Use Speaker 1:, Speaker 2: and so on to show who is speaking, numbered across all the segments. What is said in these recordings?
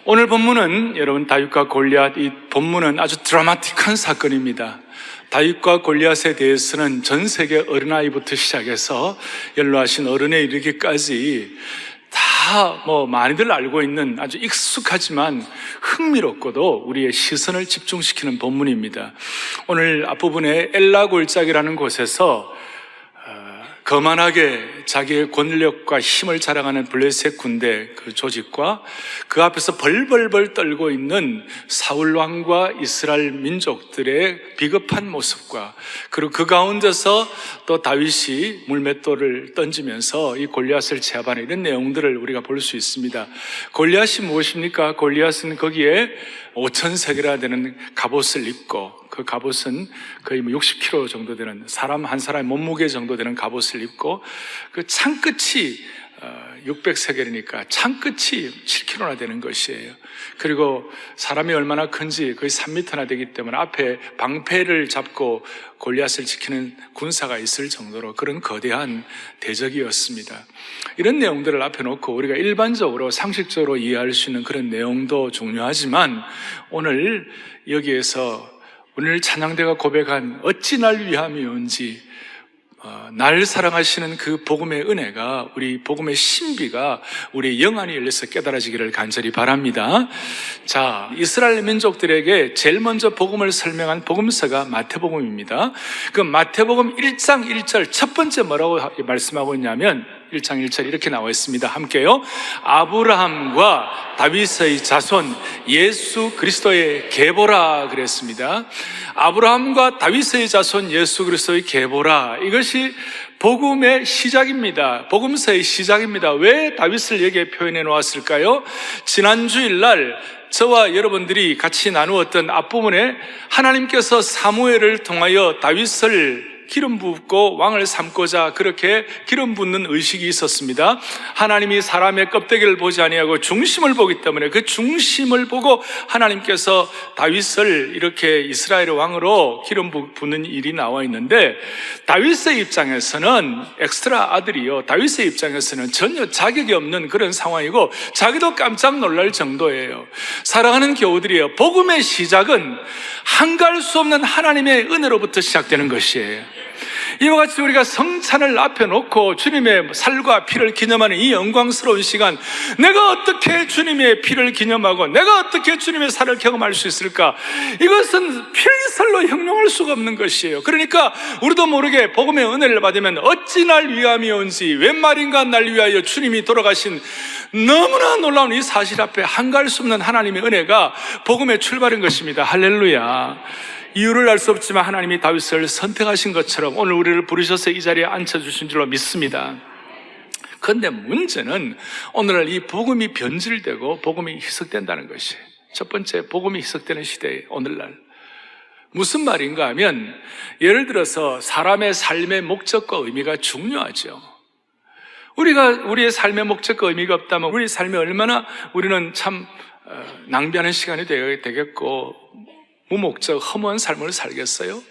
Speaker 1: 오늘 본문은 여러분 다윗과 골리앗, 이 본문은 아주 드라마틱한 사건입니다. 다윗과 골리앗에 대해서는 전 세계 어린아이부터 시작해서 연로하신 어른에 이르기까지 다 많이들 알고 있는 아주 익숙하지만 흥미롭고도 우리의 시선을 집중시키는 본문입니다. 오늘 앞부분에 엘라 골짜기라는 곳에서 거만하게 자기의 권력과 힘을 자랑하는 블레셋 군대 그 조직과 그 앞에서 벌벌벌 떨고 있는 사울 왕과 이스라엘 민족들의 비겁한 모습과 그리고 그 가운데서 또 다윗이 물맷돌을 던지면서 이 골리앗을 제압하는 이런 내용들을 우리가 볼 수 있습니다. 골리앗이 무엇입니까? 골리앗은 거기에 5,000세겔이나 되는 갑옷을 입고, 그 갑옷은 거의 60kg 정도 되는, 사람 한 사람의 몸무게 정도 되는 갑옷을 입고, 그 창끝이 600세겔이니까 창끝이 7kg나 되는 것이에요. 그리고 사람이 얼마나 큰지 거의 3m나 되기 때문에 앞에 방패를 잡고 골리앗을 지키는 군사가 있을 정도로 그런 거대한 대적이었습니다. 이런 내용들을 앞에 놓고 우리가 일반적으로 상식적으로 이해할 수 있는 그런 내용도 중요하지만, 오늘 여기에서 오늘 찬양대가 고백한 어찌 날 위함이온지, 날 사랑하시는 그 복음의 은혜가, 우리 복음의 신비가 우리의 영안이 열려서 깨달아지기를 간절히 바랍니다. 자, 이스라엘 민족들에게 제일 먼저 복음을 설명한 복음서가 마태복음입니다. 그 마태복음 1장 1절 첫 번째 뭐라고 말씀하고 있냐면 1장 1절 이렇게 나와 있습니다. 함께요. 아브라함과 다윗의 자손 예수 그리스도의 계보라 그랬습니다. 아브라함과 다윗의 자손 예수 그리스도의 계보라, 이것이 복음의 시작입니다. 복음서의 시작입니다. 왜 다윗을 여기에 표현해 놓았을까요? 지난 주일날 저와 여러분들이 같이 나누었던 앞부분에 하나님께서 사무엘을 통하여 다윗을 기름 붓고 왕을 삼고자 그렇게 기름 붓는 의식이 있었습니다. 하나님이 사람의 껍데기를 보지 아니하고 중심을 보기 때문에 그 중심을 보고 하나님께서 다윗을 이렇게 이스라엘의 왕으로 기름 붓는 일이 나와 있는데, 다윗의 입장에서는 엑스트라 아들이요, 다윗의 입장에서는 전혀 자격이 없는 그런 상황이고 자기도 깜짝 놀랄 정도예요. 사랑하는 교우들이요, 복음의 시작은 한가할 수 없는 하나님의 은혜로부터 시작되는 것이에요. 이와 같이 우리가 성찬을 앞에 놓고 주님의 살과 피를 기념하는 이 영광스러운 시간, 내가 어떻게 주님의 피를 기념하고 내가 어떻게 주님의 살을 경험할 수 있을까? 이것은 필설로 형용할 수가 없는 것이에요. 그러니까 우리도 모르게 복음의 은혜를 받으면 어찌 날 위함이온지, 웬 말인가 날 위하여 주님이 돌아가신 너무나 놀라운 이 사실 앞에 한가할 수 없는 하나님의 은혜가 복음의 출발인 것입니다. 할렐루야. 이유를 알 수 없지만 하나님이 다윗을 선택하신 것처럼 오늘 우리를 부르셔서 이 자리에 앉혀주신 줄로 믿습니다. 그런데 문제는 오늘날 이 복음이 변질되고 복음이 희석된다는 것이에요. 첫 번째, 복음이 희석되는 시대에 오늘날 무슨 말인가 하면, 예를 들어서 사람의 삶의 목적과 의미가 중요하죠. 우리의 삶의 목적과 의미가 없다면 우리 삶에 얼마나 우리는 참 낭비하는 시간이 되겠고 무목적 허무한 삶을 살겠어요?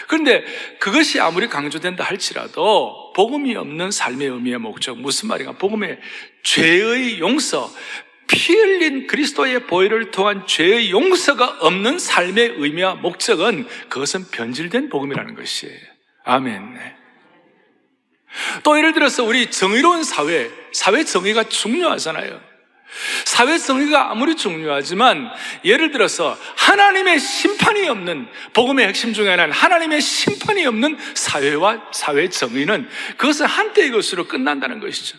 Speaker 1: 그런데 그것이 아무리 강조된다 할지라도 복음이 없는 삶의 의미의 목적, 무슨 말인가? 복음의 죄의 용서, 피 흘린 그리스도의 보혈을 통한 죄의 용서가 없는 삶의 의미와 목적은, 그것은 변질된 복음이라는 것이에요. 아멘. 또 예를 들어서 우리 정의로운 사회 정의가 중요하잖아요. 사회 정의가 아무리 중요하지만, 예를 들어서 하나님의 심판이 없는, 복음의 핵심 중에 하나는 하나님의 심판이 없는 사회와 사회 정의는, 그것은 한때의 것으로 끝난다는 것이죠.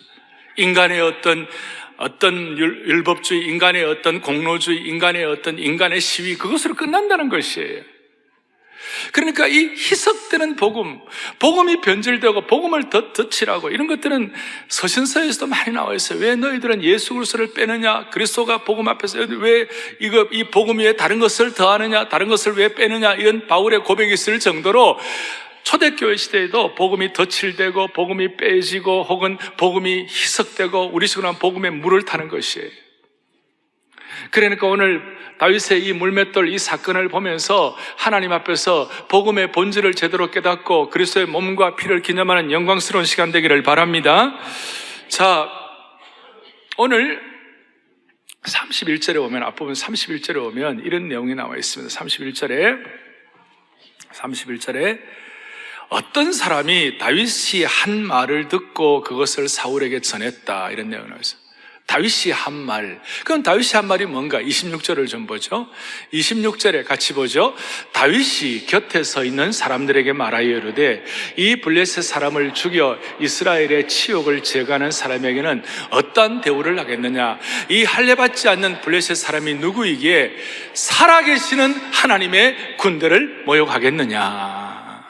Speaker 1: 인간의 어떤 율법주의, 인간의 어떤 공로주의, 인간의 시위, 그것으로 끝난다는 것이에요. 그러니까 이 희석되는 복음이 변질되고 복음을 덧칠하고 이런 것들은 서신서에서도 많이 나와 있어요. 왜 너희들은 예수 그리스도를 빼느냐? 그리스도가 복음 앞에서 왜 이 복음 위에 다른 것을 더하느냐? 다른 것을 왜 빼느냐? 이런 바울의 고백이 있을 정도로 초대교회 시대에도 복음이 덧칠되고 복음이 빼지고 혹은 복음이 희석되고 우리 식으로 복음의 물을 타는 것이에요. 그러니까 오늘 다윗의 이 물맷돌, 이 사건을 보면서 하나님 앞에서 복음의 본질을 제대로 깨닫고 그리스도의 몸과 피를 기념하는 영광스러운 시간 되기를 바랍니다. 자, 오늘 31절에 오면, 앞부분 31절에 오면 이런 내용이 나와 있습니다. 31절에 어떤 사람이 다윗이 한 말을 듣고 그것을 사울에게 전했다, 이런 내용이 나와 있어요. 다윗이 한 말. 그럼 다윗이 한 말이 뭔가? 26절을 좀 보죠. 26절에 같이 보죠. 다윗이 곁에 서 있는 사람들에게 말하여 이르되 이 블레셋 사람을 죽여 이스라엘의 치욕을 제거하는 사람에게는 어떠한 대우를 하겠느냐? 이 할례받지 않는 블레셋 사람이 누구이기에 살아계시는 하나님의 군대를 모욕하겠느냐?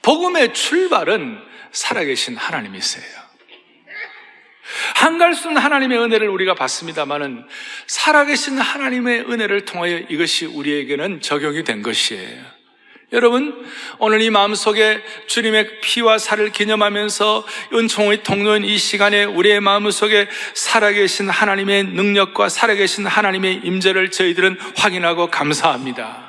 Speaker 1: 복음의 출발은 살아계신 하나님이세요. 한갈 수 없는 하나님의 은혜를 우리가 받습니다마는 살아계신 하나님의 은혜를 통하여 이것이 우리에게는 적용이 된 것이에요. 여러분, 오늘 이 마음속에 주님의 피와 살을 기념하면서 은총의 통로인 이 시간에 우리의 마음속에 살아계신 하나님의 능력과 살아계신 하나님의 임재를 저희들은 확인하고 감사합니다.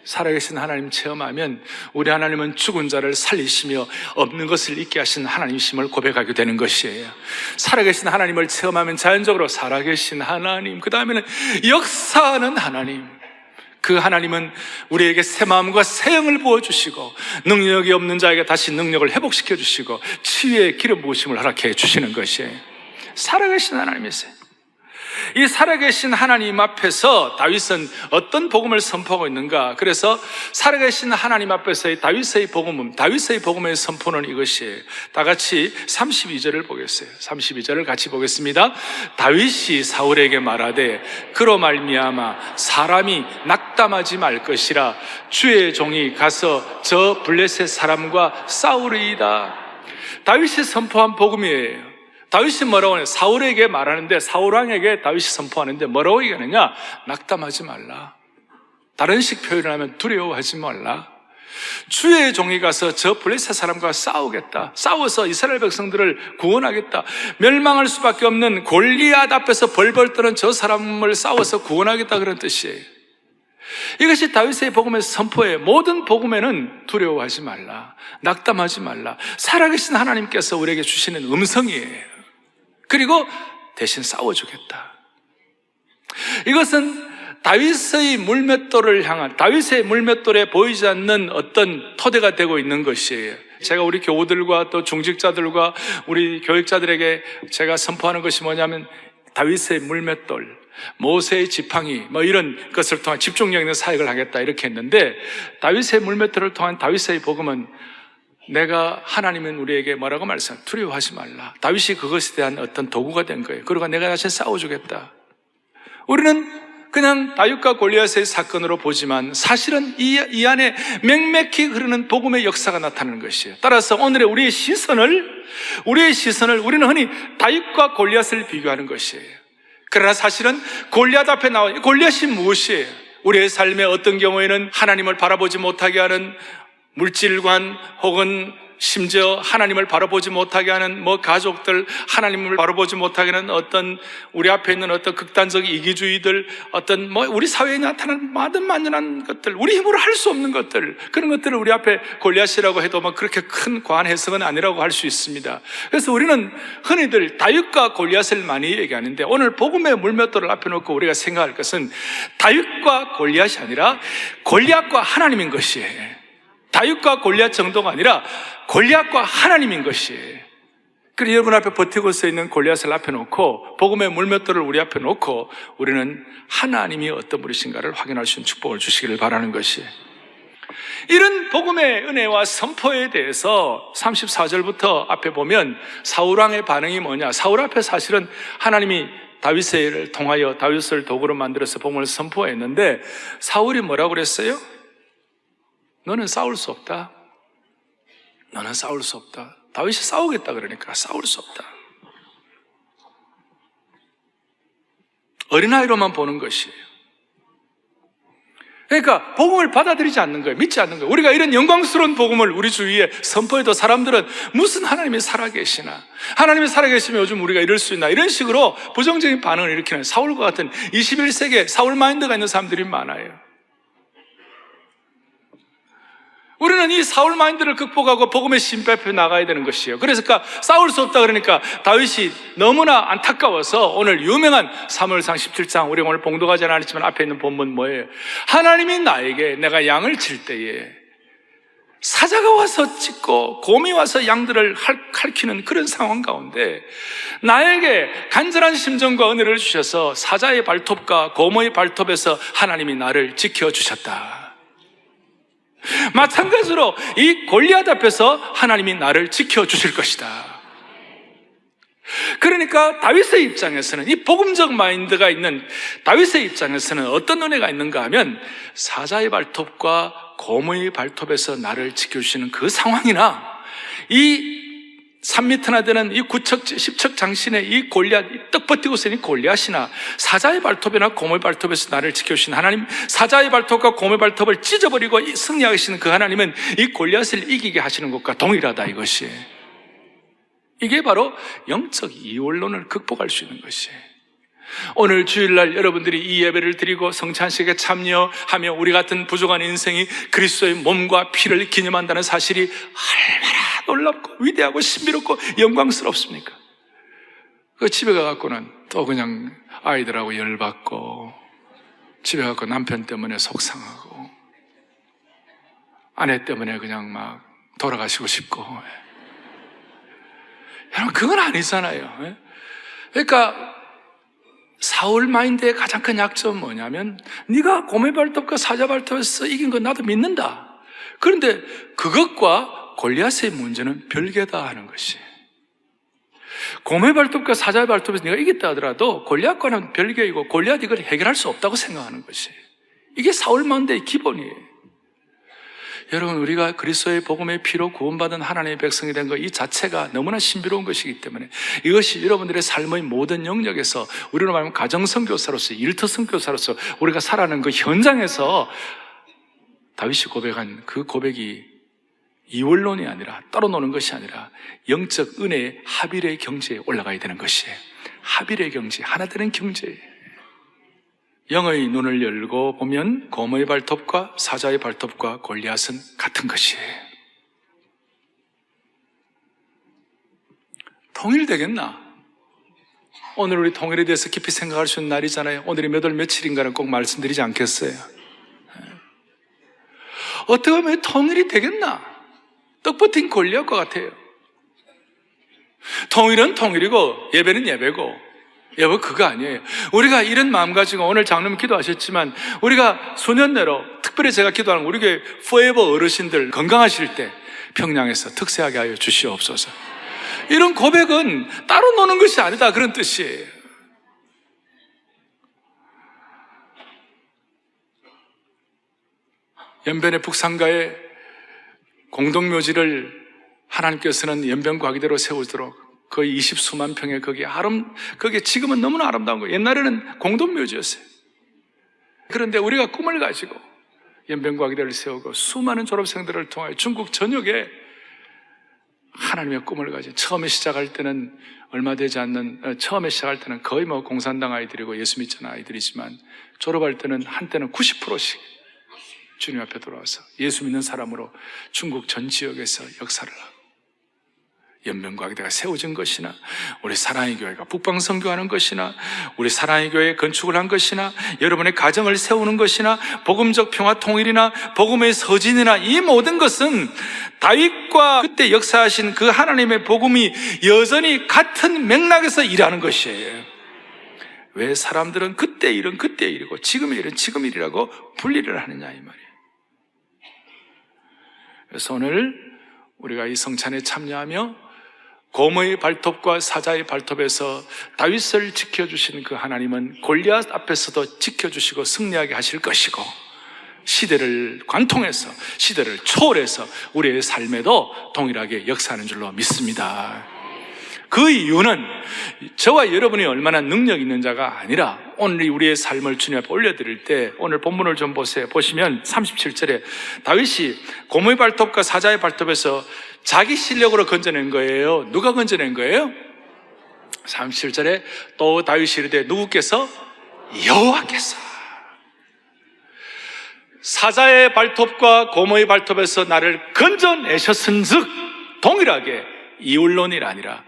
Speaker 1: 살아계신 하나님 체험하면 우리 하나님은 죽은 자를 살리시며 없는 것을 있게 하신 하나님이심을 고백하게 되는 것이에요. 살아계신 하나님을 체험하면 자연적으로 살아계신 하나님, 그 다음에는 역사하는 하나님, 그 하나님은 우리에게 새 마음과 새 영을 부어주시고 능력이 없는 자에게 다시 능력을 회복시켜 주시고 치유의 기름 부으심을 허락해 주시는 것이에요. 살아계신 하나님이세요. 이 살아계신 하나님 앞에서 다윗은 어떤 복음을 선포하고 있는가? 그래서 살아계신 하나님 앞에서의 다윗의 복음의 선포는 이것이에요. 다 같이 32절을 보겠어요. 32절을 같이 보겠습니다. 다윗이 사울에게 말하되 그로 말미암아 사람이 낙담하지 말 것이라 주의 종이 가서 저 블레셋 사람과 싸우리이다. 다윗이 선포한 복음이에요. 다윗이 뭐라고 하냐? 사울에게 말하는데, 사울왕에게 다윗이 선포하는데 뭐라고 얘기하느냐? 낙담하지 말라. 다른 식 표현을 하면 두려워하지 말라. 주의 종이 가서 저 블레셋 사람과 싸우겠다. 싸워서 이스라엘 백성들을 구원하겠다. 멸망할 수밖에 없는 골리앗 앞에서 벌벌 떠는 저 사람을 싸워서 구원하겠다, 그런 뜻이에요. 이것이 다윗의 복음의 선포예요. 모든 복음에는 두려워하지 말라, 낙담하지 말라. 살아계신 하나님께서 우리에게 주시는 음성이에요. 그리고 대신 싸워주겠다. 이것은 다윗의 물맷돌을 향한, 다윗의 물맷돌에 보이지 않는 어떤 토대가 되고 있는 것이에요. 제가 우리 교우들과 또 중직자들과 우리 교육자들에게 제가 선포하는 것이 뭐냐면, 다윗의 물맷돌, 모세의 지팡이, 이런 것을 통한 집중력 있는 사역을 하겠다, 이렇게 했는데, 다윗의 물맷돌을 통한 다윗의 복음은 내가, 하나님은 우리에게 뭐라고 말했어요? 두려워하지 말라. 다윗이 그것에 대한 어떤 도구가 된 거예요. 그리고 내가 다시 싸워주겠다. 우리는 그냥 다윗과 골리앗의 사건으로 보지만 사실은 이 안에 맹맥히 흐르는 복음의 역사가 나타나는 것이에요. 따라서 오늘의 우리의 시선을 우리는 흔히 다윗과 골리앗을 비교하는 것이에요. 그러나 사실은 골리앗 앞에 나와, 골리앗이 무엇이에요? 우리의 삶의 어떤 경우에는 하나님을 바라보지 못하게 하는 물질관, 혹은 심지어 하나님을 바라보지 못하게 하는 가족들, 하나님을 바라보지 못하게 하는 어떤 우리 앞에 있는 어떤 극단적 이기주의들, 어떤 우리 사회에 나타나는 만연한 것들, 우리 힘으로 할 수 없는 것들, 그런 것들을 우리 앞에 골리앗이라고 해도 그렇게 큰 과한 해석은 아니라고 할 수 있습니다. 그래서 우리는 흔히들 다윗과 골리앗을 많이 얘기하는데, 오늘 복음의 물맷돌을 앞에 놓고 우리가 생각할 것은 다윗과 골리앗이 아니라 골리앗과 하나님인 것이에요. 다윗과 골리앗 정도가 아니라 골리앗과 하나님인 것이에요. 그래서 여러분 앞에 버티고 서 있는 골리앗을 앞에 놓고, 복음의 물맷돌을 우리 앞에 놓고 우리는 하나님이 어떤 분이신가를 확인할 수 있는 축복을 주시기를 바라는 것이에요. 이런 복음의 은혜와 선포에 대해서 34절부터 앞에 보면 사울왕의 반응이 뭐냐? 사울 앞에 사실은 하나님이 다윗을 통하여 다윗을 도구로 만들어서 복음을 선포했는데, 사울이 뭐라고 그랬어요? 너는 싸울 수 없다. 너는 싸울 수 없다. 다윗이 싸우겠다 그러니까 싸울 수 없다. 어린아이로만 보는 것이에요. 그러니까 복음을 받아들이지 않는 거예요. 믿지 않는 거예요. 우리가 이런 영광스러운 복음을 우리 주위에 선포해도 사람들은 무슨 하나님이 살아계시나, 하나님이 살아계시면 요즘 우리가 이럴 수 있나, 이런 식으로 부정적인 반응을 일으키는 사울과 같은 21세기에 사울 마인드가 있는 사람들이 많아요. 우리는 이 사울 마인드를 극복하고 복음의 신발표 나가야 되는 것이에요. 그래서 싸울 수 없다 그러니까 다윗이 너무나 안타까워서 오늘 유명한 사무엘상 17장, 우리 오늘 봉독하지 않았지만 앞에 있는 본문 뭐예요? 하나님이 나에게 내가 양을 칠 때에 사자가 와서 찢고 곰이 와서 양들을 핥히는 그런 상황 가운데 나에게 간절한 심정과 은혜를 주셔서 사자의 발톱과 곰의 발톱에서 하나님이 나를 지켜주셨다. 마찬가지로 이 골리앗 앞에서 하나님이 나를 지켜주실 것이다. 그러니까 다윗의 입장에서는, 이 복음적 마인드가 있는 다윗의 입장에서는 어떤 은혜가 있는가 하면 사자의 발톱과 곰의 발톱에서 나를 지켜주시는 그 상황이나 이 3m나 되는 이 9척, 10척 장신의 이 골리앗, 이 떡 버티고 있는 골리앗이나 사자의 발톱이나 곰의 발톱에서 나를 지켜주시는 하나님, 사자의 발톱과 곰의 발톱을 찢어버리고 승리하시는 그 하나님은 이 골리앗을 이기게 하시는 것과 동일하다, 이것이. 이게 바로 영적 이원론을 극복할 수 있는 것이에요. 오늘 주일날 여러분들이 이 예배를 드리고 성찬식에 참여하며 우리 같은 부족한 인생이 그리스도의 몸과 피를 기념한다는 사실이 얼마나 놀랍고 위대하고 신비롭고 영광스럽습니까? 그 집에 가갖고는 또 그냥 아이들하고 열받고, 집에 가갖고 남편 때문에 속상하고, 아내 때문에 그냥 막 돌아가시고 싶고. 여러분, 그건 아니잖아요. 그러니까 사울 마인드의 가장 큰 약점은 뭐냐면, 네가 곰의 발톱과 사자 발톱에서 이긴 건 나도 믿는다. 그런데 그것과 골리앗의 문제는 별개다 하는 것이. 곰의 발톱과 사자의 발톱에서 네가 이겼다 하더라도 골리앗과는 별개이고 골리앗이 이걸 해결할 수 없다고 생각하는 것이. 이게 사울 마인드의 기본이에요. 여러분, 우리가 그리스도의 복음의 피로 구원받은 하나님의 백성이 된 것 이 자체가 너무나 신비로운 것이기 때문에 이것이 여러분들의 삶의 모든 영역에서, 우리로 말하면 가정선교사로서, 일터선교사로서 우리가 살아가는 그 현장에서 다윗이 고백한 그 고백이 이원론이 아니라, 따로 노는 것이 아니라 영적 은혜의 하빌의 경지에 올라가야 되는 것이에요. 하빌의 경지, 하나 되는 경지예요. 영의 눈을 열고 보면 곰의 발톱과 사자의 발톱과 골리앗은 같은 것이에요. 통일되겠나? 오늘 우리 통일에 대해서 깊이 생각할 수 있는 날이잖아요. 오늘이 몇 월 며칠인가는 꼭 말씀드리지 않겠어요. 어떻게 보면 통일이 되겠나? 떡 버틴 골리앗과 같아요. 통일은 통일이고 예배는 예배고, 여러분, 그거 아니에요. 우리가 이런 마음 가지고 오늘 장로님 기도하셨지만, 우리가 수년내로, 특별히 제가 기도하는 우리 교회 포에버 어르신들 건강하실 때 평양에서 특세하게 하여 주시옵소서. 이런 고백은 따로 노는 것이 아니다, 그런 뜻이에요. 연변의 북산가에 공동묘지를 하나님께서는 연변과기대로 세우도록 거의 20수만 평의 거기에 지금은 너무나 아름다운 거예요. 옛날에는 공동묘지였어요. 그런데 우리가 꿈을 가지고 연변과기대를 세우고 수많은 졸업생들을 통하여 중국 전역에 하나님의 꿈을 가지고, 처음에 시작할 때는 처음에 시작할 때는 거의 공산당 아이들이고 예수 믿지 않은 아이들이지만, 졸업할 때는 한때는 90%씩 주님 앞에 돌아와서 예수 믿는 사람으로 중국 전 지역에서 역사를 하고, 연변과기대가 세워진 것이나, 우리 사랑의 교회가 북방 선교하는 것이나, 우리 사랑의 교회 건축을 한 것이나, 여러분의 가정을 세우는 것이나, 복음적 평화 통일이나 복음의 서진이나, 이 모든 것은 다윗과 그때 역사하신 그 하나님의 복음이 여전히 같은 맥락에서 일하는 것이에요. 왜 사람들은 그때 일은 그때 일이고 지금의 일은 지금 일이라고 분리를 하느냐, 이 말이에요. 그래서 오늘 우리가 이 성찬에 참여하며 곰의 발톱과 사자의 발톱에서 다윗을 지켜주신 그 하나님은 골리앗 앞에서도 지켜주시고 승리하게 하실 것이고, 시대를 관통해서, 시대를 초월해서 우리의 삶에도 동일하게 역사하는 줄로 믿습니다. 그 이유는 저와 여러분이 얼마나 능력 있는 자가 아니라, 오늘 우리의 삶을 주님 앞에 올려드릴 때, 오늘 본문을 좀 보세요. 보시면 37절에 다윗이 곰의 발톱과 사자의 발톱에서 자기 실력으로 건져낸 거예요. 누가 건져낸 거예요? 37절에 또 다윗이 이르되 누구께서? 여호와께서. 사자의 발톱과 고모의 발톱에서 나를 건져내셨은즉 동일하게 이울론이 아니라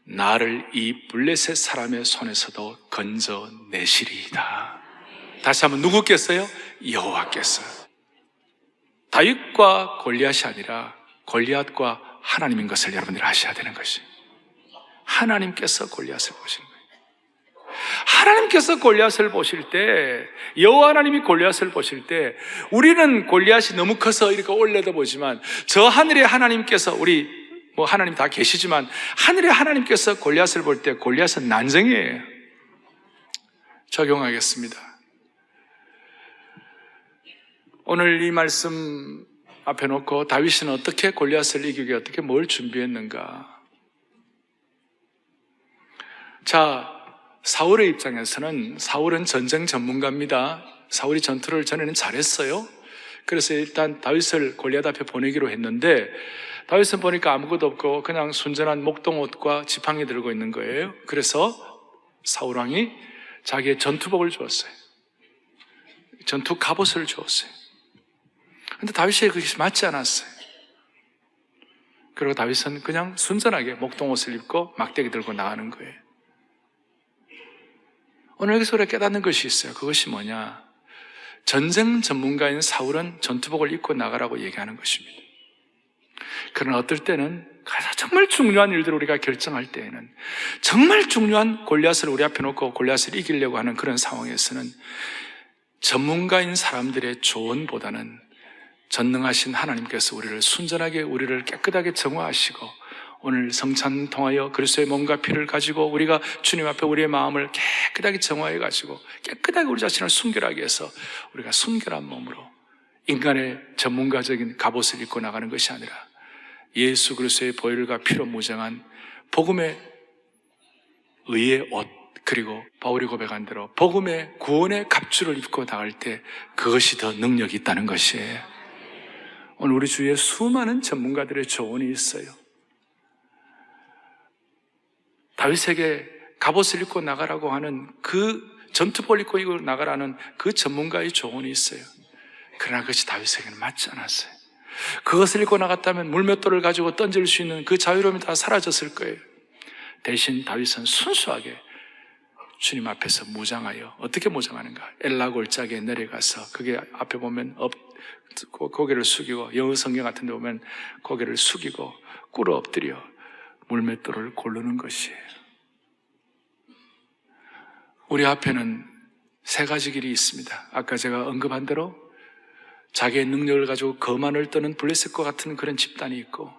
Speaker 1: 나를 이 블레셋 사람의 손에서도 건져내시리이다. 다시 한번 누구께서요? 여호와께서. 다윗과 골리앗이 아니라 골리앗과 하나님인 것을 여러분들이 아셔야 되는 것이, 하나님께서 골리앗을 보시는 거예요. 하나님께서 골리앗을 보실 때, 여호와 하나님이 골리앗을 보실 때, 우리는 골리앗이 너무 커서 이렇게 올려다 보지만 저 하늘의 하나님께서, 우리 하나님 다 계시지만 하늘의 하나님께서 골리앗을 볼 때 골리앗은 난쟁이에요. 적용하겠습니다. 오늘 이 말씀 앞에 놓고 다윗은 어떻게 골리앗을 이기기, 어떻게 뭘 준비했는가? 자, 사울의 입장에서는, 사울은 전쟁 전문가입니다. 사울이 전투를 전에는 잘했어요. 그래서 일단 다윗을 골리앗 앞에 보내기로 했는데, 다윗은 보니까 아무것도 없고 그냥 순전한 목동옷과 지팡이 들고 있는 거예요. 그래서 사울 왕이 자기의 전투복을 주었어요. 전투 갑옷을 주었어요. 근데 다윗이 그것이 맞지 않았어요. 그리고 다윗은 그냥 순전하게 목동옷을 입고 막대기 들고 나가는 거예요. 오늘 여기서 우리가 깨닫는 것이 있어요. 그것이 뭐냐? 전쟁 전문가인 사울은 전투복을 입고 나가라고 얘기하는 것입니다. 그러나 어떨 때는 정말 중요한 일들을 우리가 결정할 때에는, 정말 중요한 골리앗을 우리 앞에 놓고 골리앗을 이기려고 하는 그런 상황에서는 전문가인 사람들의 조언보다는 전능하신 하나님께서 우리를 순전하게, 우리를 깨끗하게 정화하시고, 오늘 성찬 통하여 그리스도의 몸과 피를 가지고 우리가 주님 앞에 우리의 마음을 깨끗하게 정화해 가지고 깨끗하게 우리 자신을 순결하게 해서 우리가 순결한 몸으로 인간의 전문가적인 갑옷을 입고 나가는 것이 아니라 예수 그리스도의 보혈과 피로 무장한 복음의 의의 옷, 그리고 바울이 고백한 대로 복음의 구원의 갑주를 입고 나갈 때 그것이 더 능력이 있다는 것이에요. 오늘 우리 주위에 수많은 전문가들의 조언이 있어요. 다윗에게 갑옷을 입고 나가라고 하는, 그 전투복을 입고 나가라는 그 전문가의 조언이 있어요. 그러나 그것이 다윗에게는 맞지 않았어요. 그것을 입고 나갔다면 물맷돌을 가지고 던질 수 있는 그 자유로움이 다 사라졌을 거예요. 대신 다윗은 순수하게 주님 앞에서 무장하여, 어떻게 무장하는가? 엘라 골짜기에 내려가서, 그게 앞에 보면 고개를 숙이고, 영어 성경 같은 데 보면 고개를 숙이고 꿇어 엎드려 물맷돌을 고르는 것이에요. 우리 앞에는 세 가지 길이 있습니다. 아까 제가 언급한 대로 자기의 능력을 가지고 거만을 떠는 블레셋과 같은 그런 집단이 있고,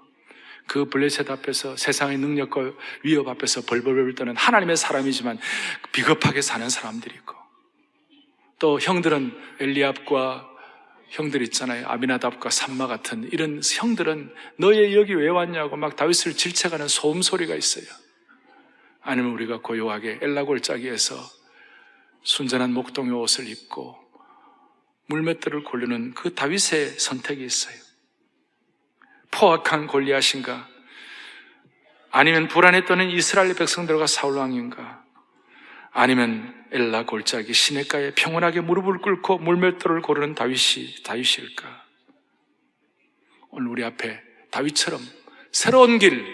Speaker 1: 그 블레셋 앞에서, 세상의 능력과 위협 앞에서 벌벌벌 떠는 하나님의 사람이지만 비겁하게 사는 사람들이 있고, 또 형들은 엘리압과 형들 있잖아요. 아비나답과 삼마 같은 이런 형들은 너희 여기 왜 왔냐고 막 다윗을 질책하는 소음 소리가 있어요. 아니면 우리가 고요하게 엘라 골짜기에서 순전한 목동의 옷을 입고 물맷돌을 고르는 그 다윗의 선택이 있어요. 포악한 골리앗인가? 아니면 불안에 떠는 이스라엘 백성들과 사울 왕인가? 아니면 엘라 골짜기 시냇가에 평온하게 무릎을 꿇고 물맷돌을 고르는 다윗일까? 오늘 우리 앞에 다윗처럼 새로운 길,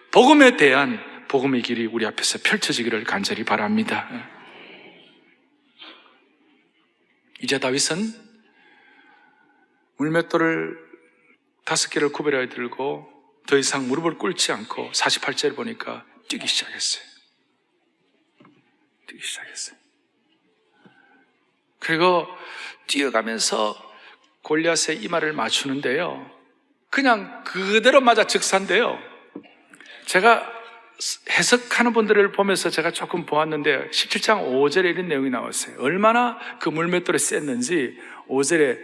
Speaker 1: 복음에 대한 복음의 길이 우리 앞에서 펼쳐지기를 간절히 바랍니다. 이제 다윗은 물맷돌을 5개를 구별하여 들고 더 이상 무릎을 꿇지 않고 48절을 보니까 뛰기 시작했어요. 그리고 뛰어가면서 골리앗의 이마를 맞추는데요, 그냥 그대로 맞아 즉사인데요, 제가 해석하는 분들을 보면서 제가 조금 보았는데 17장 5절에 이런 내용이 나왔어요. 얼마나 그 물맷돌이 셌는지 5절에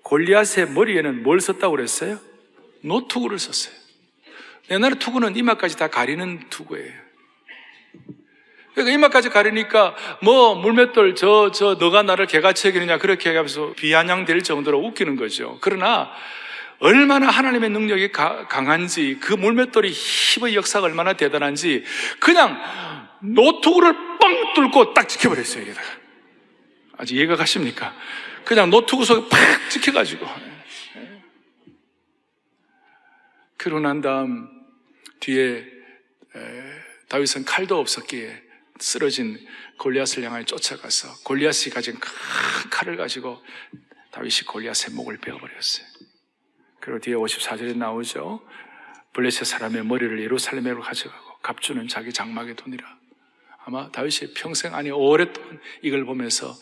Speaker 1: 골리앗의 머리에는 뭘 썼다고 그랬어요? 노투구를 썼어요. 옛날에 투구는 이마까지 다 가리는 투구예요. 그러니까 이마까지 가리니까 뭐 물맷돌 너가 나를 개같이 여기느냐 그렇게 하면서 비아냥될 정도로 웃기는 거죠. 그러나 얼마나 하나님의 능력이 강한지, 그 물맷돌이 힘의 역사가 얼마나 대단한지 그냥 노트구를 뻥 뚫고 딱 지켜버렸어요. 여기다가 아직 이해가 가십니까? 그냥 노트북 속에 팍 찍혀가지고. 그러고 난 다음 뒤에 다윗은 칼도 없었기에 쓰러진 골리앗을 향하여 쫓아가서 골리앗이 가진 큰 칼을 가지고 다윗이 골리앗의 목을 베어버렸어요. 그리고 뒤에 54절에 나오죠. 블레셋 사람의 머리를 예루살렘으로 가져가고 갑주는 자기 장막에 두니라. 아마 다윗이 평생 아니 오랫동안 이걸 보면서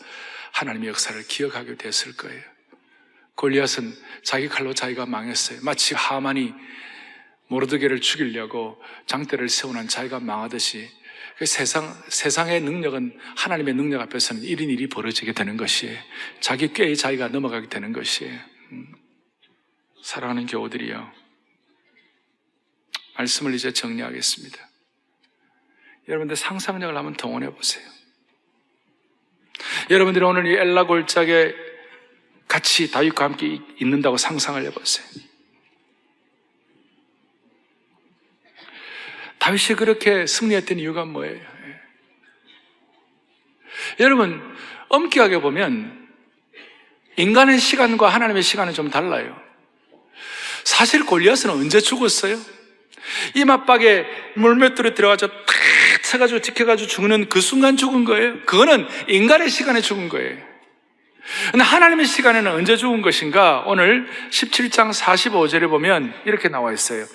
Speaker 1: 하나님의 역사를 기억하게 됐을 거예요. 골리앗은 자기 칼로 자기가 망했어요. 마치 하만이 모르드게를 죽이려고 장대를 세우는 자기가 망하듯이 세상의 능력은 하나님의 능력 앞에서는 1인 1이 벌어지게 되는 것이에요. 자기 꾀에 자기가 넘어가게 되는 것이에요. 사랑하는 교우들이요, 말씀을 이제 정리하겠습니다. 여러분들 상상력을 한번 동원해 보세요. 여러분들이 오늘 이 엘라 골짜기에 같이 다윗과 함께 있는다고 상상을 해보세요. 다윗이 그렇게 승리했던 이유가 뭐예요? 여러분, 엄격하게 보면 인간의 시간과 하나님의 시간은 좀 달라요. 사실 골리앗은 언제 죽었어요? 이 맞박에 물맷돌에 들어가서 탁 쳐가지고 지켜가지고 죽는 그 순간 죽은 거예요. 그거는 인간의 시간에 죽은 거예요. 근데 하나님의 시간에는 언제 죽은 것인가? 오늘 17장 45절에 보면 이렇게 나와 있어요.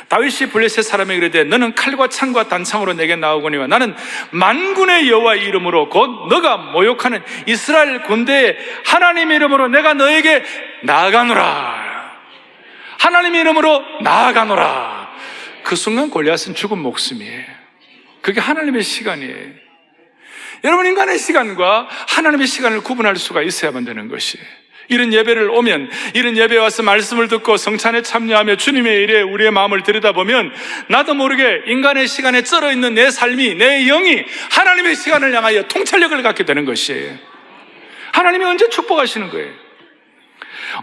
Speaker 1: 다윗이 블레셋 사람에게 이르되 너는 칼과 창과 단창으로 내게 나오거니와 나는 만군의 여호와의 이름으로 곧 너가 모욕하는 이스라엘 군대의 하나님의 이름으로 내가 너에게 나아가노라. 하나님의 이름으로 나아가노라. 그 순간 골리앗은 죽은 목숨이에요. 그게 하나님의 시간이에요. 여러분, 인간의 시간과 하나님의 시간을 구분할 수가 있어야만 되는 것이에요. 이런 예배를 오면, 이런 예배에 와서 말씀을 듣고 성찬에 참여하며 주님의 일에 우리의 마음을 들여다보면 나도 모르게 인간의 시간에 쩔어 있는 내 삶이, 내 영이 하나님의 시간을 향하여 통찰력을 갖게 되는 것이에요. 하나님이 언제 축복하시는 거예요?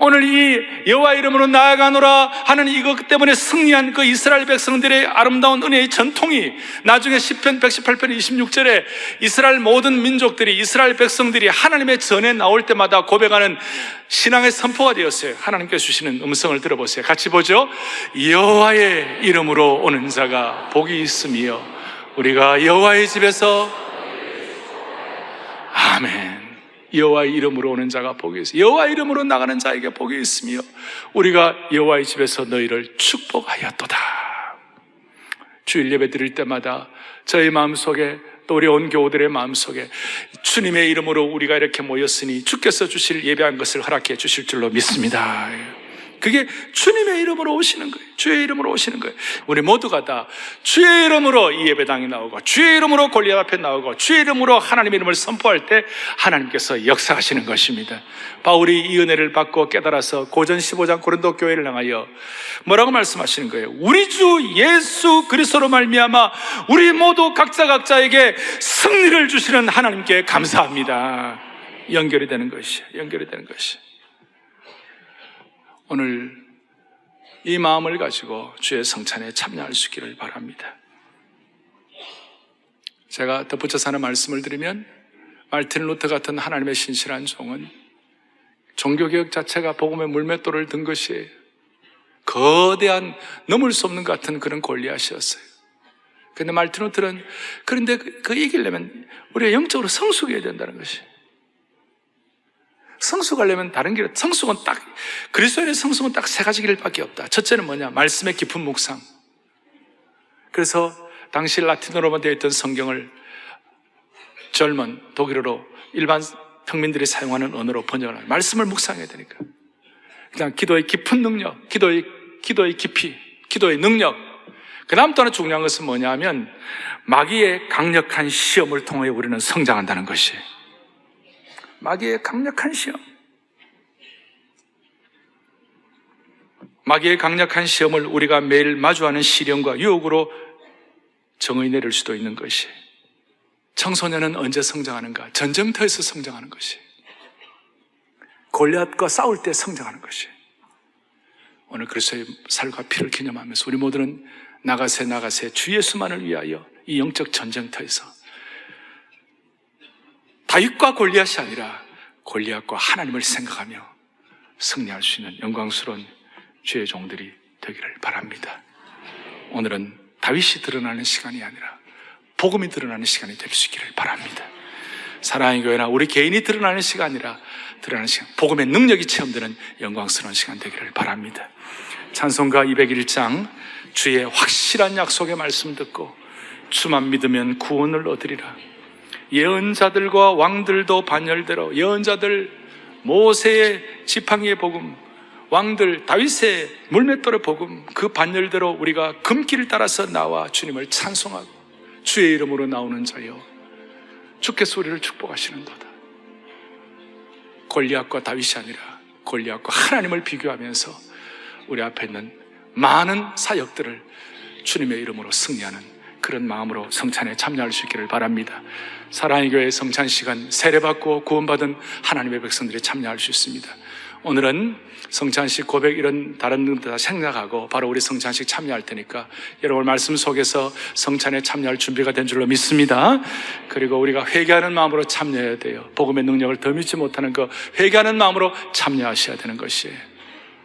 Speaker 1: 오늘 이 여호와 이름으로 나아가노라 하는 이것 때문에 승리한 그 이스라엘 백성들의 아름다운 은혜의 전통이 나중에 시편 118편 26절에 이스라엘 모든 민족들이, 이스라엘 백성들이 하나님의 전에 나올 때마다 고백하는 신앙의 선포가 되었어요. 하나님께서 주시는 음성을 들어보세요. 같이 보죠. 여호와의 이름으로 오는 자가 복이 있으며 우리가 여호와의 집에서 아멘. 여호와의 이름으로 오는 자가 복이 있으며 여호와의 이름으로 나가는 자에게 복이 있으며 우리가 여호와의 집에서 너희를 축복하였도다. 주일 예배 드릴 때마다 저희 마음속에 또 우리 온 교우들의 마음속에 주님의 이름으로 우리가 이렇게 모였으니 주께서 주실 예배한 것을 허락해 주실 줄로 믿습니다. 그게 주님의 이름으로 오시는 거예요. 주의 이름으로 오시는 거예요. 우리 모두가 다 주의 이름으로 이 예배당에 나오고 주의 이름으로 골리앗 앞에 나오고 주의 이름으로 하나님의 이름을 선포할 때 하나님께서 역사하시는 것입니다. 바울이 이 은혜를 받고 깨달아서 고전 15장 고린도 교회를 향하여 뭐라고 말씀하시는 거예요? 우리 주 예수 그리스도로 말미암아 우리 모두 각자에게 승리를 주시는 하나님께 감사합니다. 연결이 되는 것이에요. 연결이 되는 것이에요. 오늘 이 마음을 가지고 주의 성찬에 참여할 수 있기를 바랍니다. 제가 덧붙여서 하는 말씀을 드리면 말틴 루터 같은 하나님의 신실한 종은 종교개혁 자체가 복음의 물맷돌을 든 것이에요. 거대한 넘을 수 없는 것 같은 그런 골리앗이었어요. 그런데 말틴 루터는 그런데 그 이기려면 우리가 영적으로 성숙해야 된다는 것이에요. 성숙하려면 다른 길, 성숙은 딱, 그리스도인의 성숙은 딱 세 가지 길밖에 없다. 첫째는 뭐냐? 말씀의 깊은 묵상. 그래서 당시 라틴어로만 되어 있던 성경을 젊은 독일어로 일반 평민들이 사용하는 언어로 번역을 하는 말씀을 묵상해야 되니까. 그냥 기도의 깊은 능력, 기도의 깊이, 기도의 능력. 그 다음 또 하나 중요한 것은 뭐냐 하면 마귀의 강력한 시험을 통해 우리는 성장한다는 것이에요. 마귀의 강력한 시험. 마귀의 강력한 시험을 우리가 매일 마주하는 시련과 유혹으로 정의 내릴 수도 있는 것이. 청소년은 언제 성장하는가? 전쟁터에서 성장하는 것이. 골리앗과 싸울 때 성장하는 것이. 오늘 그리스도의 살과 피를 기념하면서 우리 모두는 나가세 주 예수만을 위하여 이 영적 전쟁터에서 다윗과 골리앗이 아니라 골리앗과 하나님을 생각하며 승리할 수 있는 영광스러운 주의 종들이 되기를 바랍니다. 오늘은 다윗이 드러나는 시간이 아니라 복음이 드러나는 시간이 될 수 있기를 바랍니다. 사랑의 교회나 우리 개인이 드러나는 시간이 아니라 드러나는 시간, 복음의 능력이 체험되는 영광스러운 시간 되기를 바랍니다. 찬송가 201장 주의 확실한 약속의 말씀 듣고 주만 믿으면 구원을 얻으리라. 예언자들과 왕들도 반열대로, 예언자들 모세의 지팡이의 복음, 왕들 다윗의 물맷돌의 복음, 그 반열대로 우리가 금길을 따라서 나와 주님을 찬송하고 주의 이름으로 나오는 자여 주께서 우리를 축복하시는도다. 골리앗과 다윗이 아니라 골리앗과 하나님을 비교하면서 우리 앞에 있는 많은 사역들을 주님의 이름으로 승리하는 그런 마음으로 성찬에 참여할 수 있기를 바랍니다. 사랑의 교회 성찬 시간, 세례받고 구원받은 하나님의 백성들이 참여할 수 있습니다. 오늘은 성찬식 고백 이런 다른 것들 다 생략하고 바로 우리 성찬식 참여할 테니까 여러분 말씀 속에서 성찬에 참여할 준비가 된 줄로 믿습니다. 그리고 우리가 회개하는 마음으로 참여해야 돼요. 복음의 능력을 더 믿지 못하는 그 회개하는 마음으로 참여하셔야 되는 것이에요.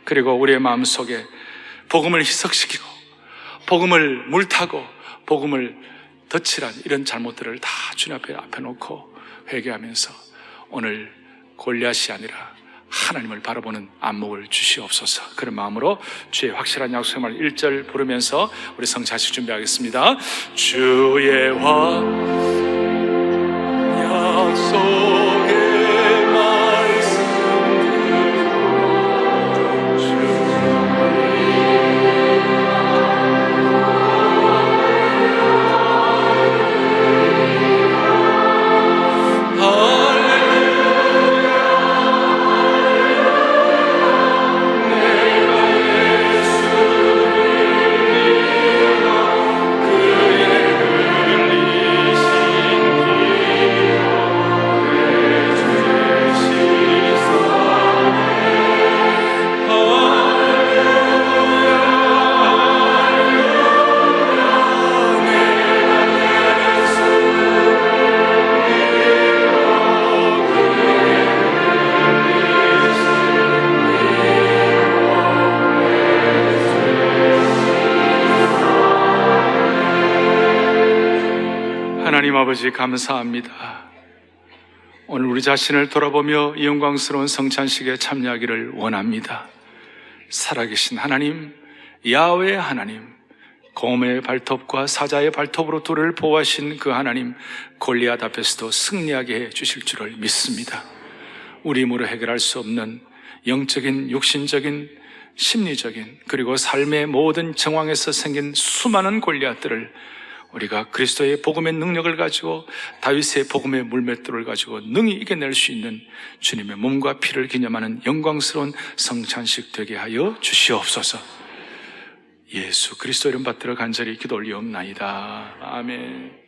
Speaker 1: 그리고 우리의 마음 속에 복음을 희석시키고 복음을 물타고 복음을 덧칠한 이런 잘못들을 다 주님 앞에 놓고 회개하면서 오늘 골리앗이 아니라 하나님을 바라보는 안목을 주시옵소서. 그런 마음으로 주의 확실한 약속의 말 1절 부르면서 우리 성찬식 준비하겠습니다. 주의 약속의 말씀 하나님 아버지 감사합니다. 오늘 우리 자신을 돌아보며 이 영광스러운 성찬식에 참여하기를 원합니다. 살아계신 하나님, 야훼 하나님, 곰의 발톱과 사자의 발톱으로 둘을 보호하신 그 하나님, 골리앗 앞에서도 승리하게 해 주실 줄을 믿습니다. 우리 힘으로 해결할 수 없는 영적인, 육신적인, 심리적인 그리고 삶의 모든 정황에서 생긴 수많은 골리앗들을 우리가 그리스도의 복음의 능력을 가지고 다윗의 복음의 물맷돌을 가지고 능히 이겨낼 수 있는 주님의 몸과 피를 기념하는 영광스러운 성찬식 되게 하여 주시옵소서. 예수 그리스도 이름 받들어 간절히 기도 올리옵나이다. 아멘.